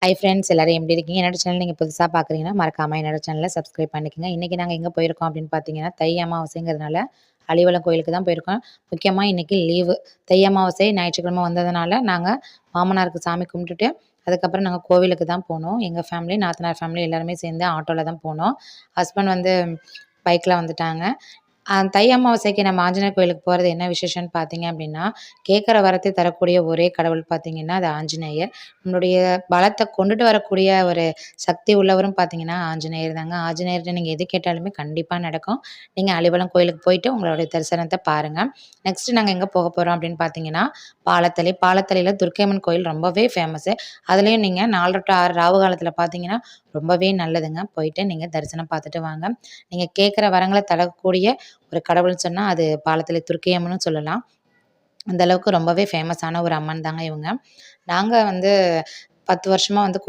Hi friends எல்லாரும் எப்படி இருக்கீங்க? என்னோட சேனல் நீங்க புதுசா பார்க்குறீங்கன்னா, மறக்காம என்னோட சேனல சப்ஸ்கிரைப் பண்ணிக்கங்க. இன்னைக்கு நாங்க எங்க போயிருக்கோம் அப்படின்னு பார்த்தீங்கன்னா, தை அமாவாசைங்கிறதுனால அலிவலம் கோயிலுக்கு தான் போயிருக்கோம். முக்கியமா இன்னைக்கு லீவு. தை அமாவாசை ஞாயிற்றுக்கிழமை வந்ததுனால, நாங்க மாமனாருக்கு சாமி கும்பிட்டுட்டு, அதுக்கப்புறம் நாங்க கோவிலுக்கு தான் போனோம். எங்க ஃபேமிலி, நாத்தனார் ஃபேமிலி எல்லாருமே சேர்ந்து ஆட்டோல தான் போனோம். ஹஸ்பண்ட் வந்து பைக்ல வந்துட்டாங்க. தை அமாவாசைக்கு நம்ம ஆஞ்சநேயர் கோயிலுக்கு போறது என்ன விசேஷம்னு பார்த்தீங்க அப்படின்னா, கேட்குற வரத்தை தரக்கூடிய ஒரே கடவுள் பார்த்தீங்கன்னா, அது ஆஞ்சநேயர். நம்மளுடைய பலத்த கொண்டுட்டு வரக்கூடிய ஒரு சக்தி உள்ளவரும் பார்த்தீங்கன்னா, ஆஞ்சநேயர் தாங்க. ஆஞ்சநேயர்ட்ட நீங்க எது கேட்டாலுமே கண்டிப்பா நடக்கும். நீங்க அலிவலம் கோயிலுக்கு போயிட்டு உங்களுடைய தரிசனத்த பாருங்க. நெக்ஸ்ட் நாங்க எங்க போக போறோம் அப்படின்னு பார்த்தீங்கன்னா, பாலத்தளி. பாலத்தளியில துர்க்கையம்மன் கோயில் ரொம்பவே ஃபேமஸு. அதுலயும் நீங்க 4 டூ 6 ராவு காலத்தில பார்த்தீங்கன்னா, ரொம்பவே நல்லதுங்க. போயிட்டு நீங்க தரிசனம் பார்த்துட்டு வாங்க. நீங்க கேட்குற வரங்கள தரக்கூடிய ஒரு கடவுள்ன்னு சொன்னா, அது பாலத்தில துர்க்கையம்மன்னு சொல்லலாம். அந்த அளவுக்கு ரொம்பவே ஃபேமஸான ஒரு அம்மன் தாங்க இவங்க. நாங்க வந்து 10 வருஷமா வந்து